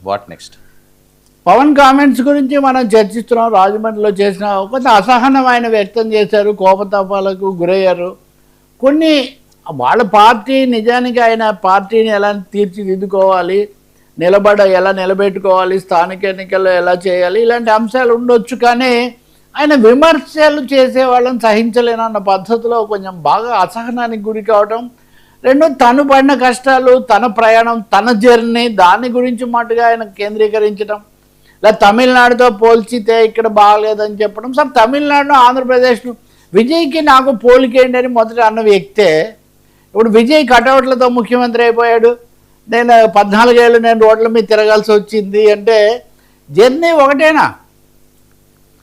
What next? Pawan comments గురించి మనం చర్చిస్తున్నాం. రాజమండ్రిలో చేసిన కొంత అసహనం ఆయన వ్యక్తం చేశారు, కోపతాపాలకు గురయ్యారు. కొన్ని వాళ్ళ పార్టీ నిజానికి ఆయన పార్టీని ఎలా తీర్చిదిద్దుకోవాలి, ఎలా నిలబెట్టుకోవాలి, స్థానిక ఎన్నికల్లో ఎలా చేయాలి, ఇలాంటి అంశాలు ఉండొచ్చు. కానీ ఆయన విమర్శలు చేసే వాళ్ళని సహించలేనన్న పద్ధతిలో కొంచెం బాగా అసహనానికి గురి కావటం. రెండు, తను పడిన కష్టాలు, తన ప్రయాణం, తన జర్నీ, దాని గురించి మటుగా ఆయన కేంద్రీకరించడం. లేదా తమిళనాడుతో పోల్చితే ఇక్కడ బాగలేదని చెప్పడం. సార్, తమిళనాడు ఆంధ్రప్రదేశ్ను విజయ్కి నాకు పోలికేంటి అని మొదట అన్న వ్యక్తే ఇప్పుడు విజయ్ కటౌట్లతో ముఖ్యమంత్రి అయిపోయాడు. నేను 14 ఏళ్ళు నేను రోడ్ల మీద తిరగాల్సి వచ్చింది అంటే జర్నీ ఒకటేనా?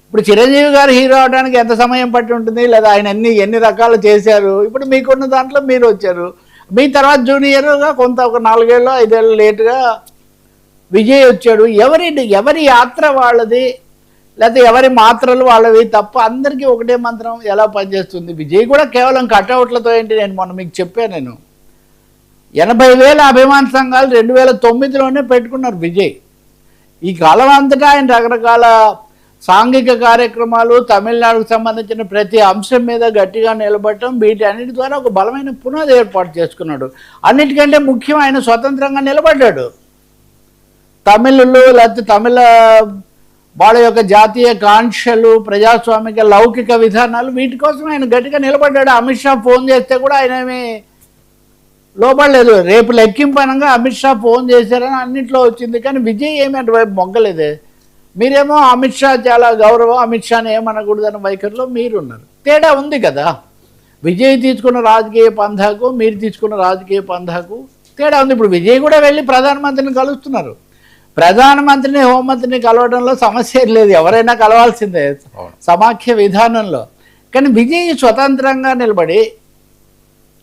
ఇప్పుడు చిరంజీవి గారు హీరో అవడానికి ఎంత సమయం పట్టి ఉంటుంది, లేదా ఆయన ఎన్ని రకాలు చేశారు. ఇప్పుడు మీకున్న దాంట్లో మీరు వచ్చారు, మీ తర్వాత జూనియర్గా కొంత ఒక 4 ఏళ్ళు 5 ఏళ్ళు లేటుగా విజయ్ వచ్చాడు. ఎవరి యాత్ర వాళ్ళది, లేకపోతే ఎవరి మాత్రలు వాళ్ళవి తప్ప అందరికీ ఒకటే మంత్రం ఎలా పనిచేస్తుంది? విజయ్ కూడా కేవలం కటౌట్లతో ఏంటి? నేను మొన్న మీకు చెప్పాను, నేను 80,000 అభిమాన సంఘాలు 2009లోనే పెట్టుకున్నారు విజయ్. ఈ కాలం అంతటా ఆయన రకరకాల సాంఘిక కార్యక్రమాలు, తమిళనాడుకు సంబంధించిన ప్రతి అంశం మీద గట్టిగా నిలబడటం, వీటి అన్నిటి ద్వారా ఒక బలమైన పునాది ఏర్పాటు చేసుకున్నాడు. అన్నిటికంటే ముఖ్యం, ఆయన స్వతంత్రంగా నిలబడ్డాడు. తమిళులు లేకపోతే తమిళ వాళ్ళ యొక్క జాతీయ కాంక్షలు, ప్రజాస్వామిక లౌకిక విధానాలు, వీటి కోసం ఆయన గట్టిగా నిలబడ్డాడు. అమిత్ షా ఫోన్ చేస్తే కూడా ఆయన ఏమీ లోపడలేదు. రేపు లెక్కింపనంగా అమిత్ షా ఫోన్ చేశారని అన్నింటిలో వచ్చింది. కానీ విజయ్ ఏమి అటువైపు మొగ్గలేదే. మీరేమో అమిత్ షా చాలా గౌరవం, అమిత్ షాని ఏమనకూడదన్న వైఖరిలో మీరున్నారు. తేడా ఉంది కదా. విజయ్ తీసుకున్న రాజకీయ పంధాకు, మీరు తీసుకున్న రాజకీయ పంధాకు తేడా ఉంది. ఇప్పుడు విజయ్ కూడా వెళ్ళి ప్రధానమంత్రిని కలుస్తున్నారు. ప్రధానమంత్రిని, హోంమంత్రిని కలవడంలో సమస్య లేదు, ఎవరైనా కలవాల్సిందే సమాఖ్య విధానంలో. కానీ విజయ్ స్వతంత్రంగా నిలబడి,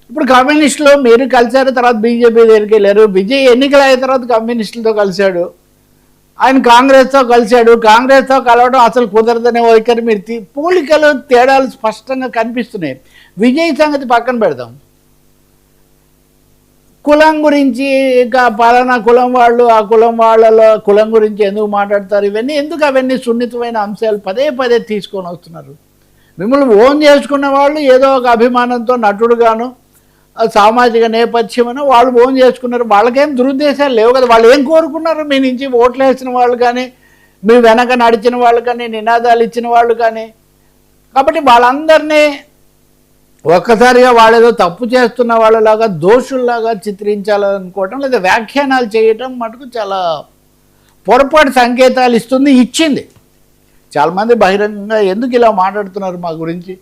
ఇప్పుడు కమ్యూనిస్టులు మీరు కలిశారు, తర్వాత బీజేపీ దగ్గరికి వెళ్ళారు. విజయ్ ఎన్నికలు అయిన తర్వాత కమ్యూనిస్టులతో కలిశాడు, ఆయన కాంగ్రెస్తో కలిశాడు. కాంగ్రెస్తో కలవడం అసలు కుదరదనే వైఖరి మీరు పోలికలు, తేడాలు స్పష్టంగా కనిపిస్తున్నాయి. విజయ్ సంగతి పక్కన పెడదాం. కులం గురించి, ఇక పలానా కులం వాళ్ళు, ఆ కులం వాళ్ళలో కులం గురించి ఎందుకు మాట్లాడతారు? అవన్నీ సున్నితమైన అంశాలు పదే తీసుకొని వస్తున్నారు. మిమ్మల్ని ఓన్ చేసుకున్న వాళ్ళు ఏదో ఒక అభిమానంతో నటుడుగాను, సామాజిక నేపథ్యమని వాళ్ళు ఓన్ చేసుకున్నారు. వాళ్ళకేం దురుద్దేశాలు లేవు కదా. వాళ్ళు ఏం కోరుకున్నారు? మీ నుంచి ఓట్లు వేసిన వాళ్ళు కానీ, మీ వెనక నడిచిన వాళ్ళు కానీ, నినాదాలు ఇచ్చిన వాళ్ళు కానీ. కాబట్టి వాళ్ళందరినీ ఒక్కసారిగా వాళ్ళేదో తప్పు చేస్తున్న వాళ్ళలాగా, దోషుల్లాగా చిత్రించాలనుకోవటం, లేదా వ్యాఖ్యానాలు చేయటం మటుకు చాలా పొరపాటు సంకేతాలు ఇచ్చింది. చాలామంది బహిరంగంగా ఎందుకు ఇలా మాట్లాడుతున్నారు మా గురించి,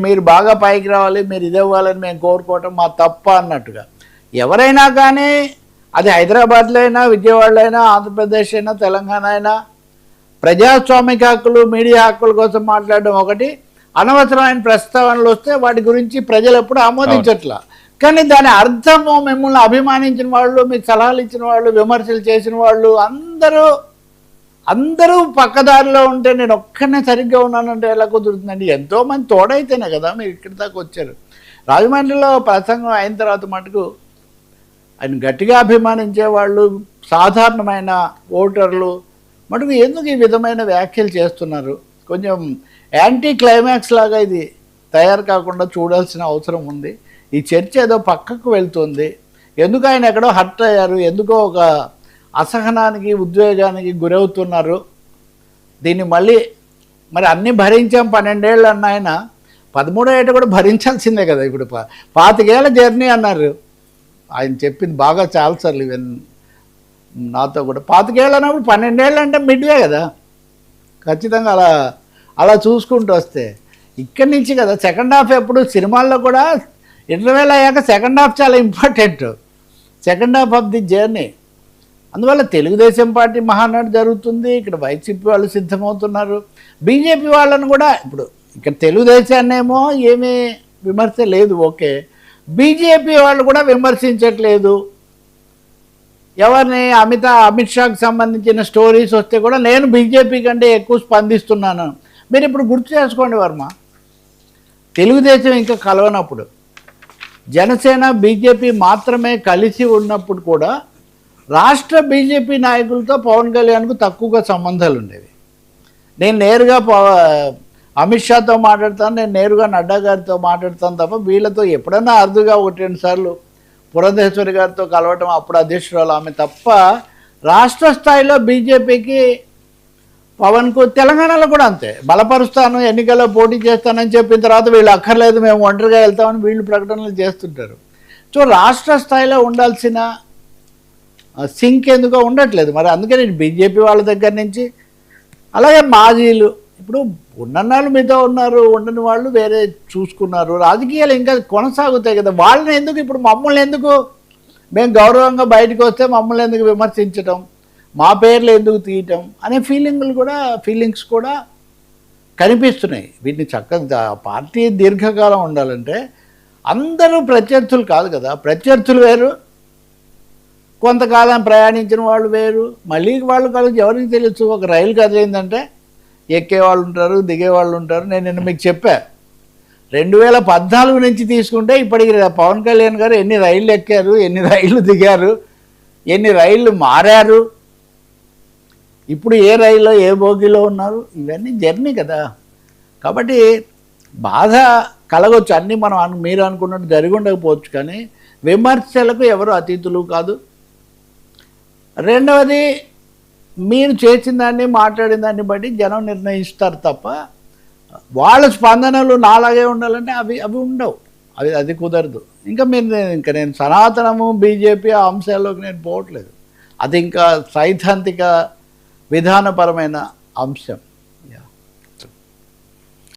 మీరు బాగా పైకి రావాలి, మీరు ఇవ్వాలని మేము కోరుకోవటం మా తప్ప అన్నట్టుగా. ఎవరైనా కానీ, అది హైదరాబాద్లో అయినా, విజయవాడలో అయినా, ఆంధ్రప్రదేశ్ అయినా, తెలంగాణ అయినా, ప్రజాస్వామిక హక్కులు, మీడియా హక్కుల కోసం మాట్లాడడం ఒకటి, అనవసరమైన ప్రస్తావనలు వస్తే వాటి గురించి ప్రజలు ఎప్పుడు ఆమోదించట్లా. కానీ దాని అర్థము, మిమ్మల్ని అభిమానించిన వాళ్ళు, మీకు సలహాలు ఇచ్చిన వాళ్ళు, విమర్శలు చేసిన వాళ్ళు అందరూ పక్కదారిలో ఉంటే నేను ఒక్కనే సరిగ్గా ఉన్నానంటే ఎలా కుదురుతుందండి? ఎంతోమంది తోడైతేనే కదా మీరు ఇక్కడి దాకా వచ్చారు. రాజమండ్రిలో ప్రసంగం అయిన తర్వాత మటుకు ఆయన గట్టిగా అభిమానించే వాళ్ళు, సాధారణమైన ఓటర్లు మటుకు ఎందుకు ఈ విధమైన వ్యాఖ్యలు చేస్తున్నారు? కొంచెం యాంటీ క్లైమాక్స్ లాగా ఇది తయారు కాకుండా చూడాల్సిన అవసరం ఉంది. ఈ చర్చ ఏదో పక్కకు వెళ్తుంది. ఎందుకు ఆయన ఎక్కడో హర్ట్ అయ్యారు, ఎందుకో ఒక అసహనానికి, ఉద్వేగానికి గురవుతున్నారు. దీన్ని మరి అన్నీ భరించాం 12 ఏళ్ళు అన్న ఆయన 13వ ఏట కూడా భరించాల్సిందే కదా. ఇప్పుడు 25 ఏళ్ళ జర్నీ అన్నారు ఆయన, చెప్పింది బాగా చాలాసార్లు ఈవెన్ నాతో కూడా. 25 ఏళ్ళు అన్నప్పుడు 12 ఏళ్ళు అంటే మిడ్వే కదా. ఖచ్చితంగా అలా చూసుకుంటూ వస్తే ఇక్కడి నుంచి కదా సెకండ్ హాఫ్. ఎప్పుడు సినిమాల్లో కూడా ఇంటర్వెల్ అయ్యాక సెకండ్ హాఫ్ చాలా important, second half of the journey. అందువల్ల తెలుగుదేశం పార్టీ మహానాడు జరుగుతుంది, ఇక్కడ వైసీపీ వాళ్ళు సిద్ధమవుతున్నారు, బీజేపీ వాళ్ళను కూడా. ఇప్పుడు ఇక్కడ తెలుగుదేశాన్నేమో ఏమీ విమర్శ లేదు, ఓకే. బీజేపీ వాళ్ళు కూడా విమర్శించట్లేదు ఎవరిని. అమిత్ షాకి సంబంధించిన స్టోరీస్ వస్తే కూడా నేను బీజేపీ కంటే ఎక్కువ స్పందిస్తున్నాను. మీరు ఇప్పుడు గుర్తు చేసుకోండి వర్మ, తెలుగుదేశం ఇంకా కలవనప్పుడు, జనసేన బీజేపీ మాత్రమే కలిసి ఉన్నప్పుడు కూడా రాష్ట్ర బీజేపీ నాయకులతో పవన్ కళ్యాణ్కు తక్కువగా సంబంధాలు ఉండేవి. నేను నేరుగా అమిత్ షాతో మాట్లాడతాను, నేను నేరుగా నడ్డా గారితో మాట్లాడతాను తప్ప వీళ్ళతో ఎప్పుడన్నా అరుదుగా 1-2 సార్లు పురంధేశ్వరి గారితో కలవటం, అప్పుడు అధ్యక్షురాలు ఆమె తప్ప రాష్ట్ర స్థాయిలో బీజేపీకి పవన్కు తెలంగాణలో కూడా అంతే. బలపరుస్తాను, ఎన్నికల్లో పోటీ చేస్తానని చెప్పిన తర్వాత వీళ్ళు అక్కర్లేదు మేము ఒంటరిగా వెళ్తామని వీళ్ళు ప్రకటనలు చేస్తుంటారు. సో రాష్ట్ర స్థాయిలో ఉండాల్సిన సింక్ ఎందుకో ఉండట్లేదు. మరి అందుకని బీజేపీ వాళ్ళ దగ్గర నుంచి అలాగే మాజీలు ఇప్పుడు ఉన్నన్నాళ్ళు మీతో ఉన్నారు, ఉండని వాళ్ళు వేరే చూసుకున్నారు. రాజకీయాలు ఇంకా కొనసాగుతాయి కదా, వాళ్ళని ఎందుకు ఇప్పుడు మమ్మల్ని ఎందుకు మేము గౌరవంగా బయటకు వస్తే మమ్మల్ని ఎందుకు విమర్శించటం, మా పేర్లు ఎందుకు తీయటం అనే ఫీలింగ్స్ కూడా కనిపిస్తున్నాయి. వీటిని చక్కగా పార్టీ దీర్ఘకాలం ఉండాలంటే అందరూ ప్రత్యర్థులు కాదు కదా, ప్రత్యర్థులు వేరు, కొంతకాలం ప్రయాణించిన వాళ్ళు వేరు, మళ్ళీ వాళ్ళు కలిసి ఎవరికి తెలుసు. ఒక రైలు కదిలిందంటే ఎక్కేవాళ్ళు ఉంటారు, దిగేవాళ్ళు ఉంటారు. నేను నిన్న మీకు చెప్పా 2014 నుంచి తీసుకుంటే ఇప్పటికి పవన్ కళ్యాణ్ గారు ఎన్ని రైళ్ళు ఎక్కారు, ఎన్ని రైళ్ళు దిగారు, ఎన్ని రైళ్ళు మారారు, ఇప్పుడు ఏ రైల్లో ఏ బోగిలో ఉన్నారు, ఇవన్నీ జర్నీ కదా. కాబట్టి బాధ కలగొచ్చు, అన్నీ మనం మీరు అనుకున్నట్టు జరిగి ఉండకపోవచ్చు, కానీ విమర్శలకు ఎవరు అతీతులు కాదు. రెండవది మీరు చేసిన దాన్ని మాట్లాడిన దాన్ని బట్టి జనం నిర్ణయిస్తారు తప్ప వాళ్ళ స్పందనలు నాలాగే ఉండాలంటే అవి ఉండవు, అది కుదరదు. ఇంకా నేను సనాతనము బీజేపీ ఆ అంశాల్లోకి నేను పోవట్లేదు, అది ఇంకా సైద్ధాంతిక విధానపరమైన అంశం.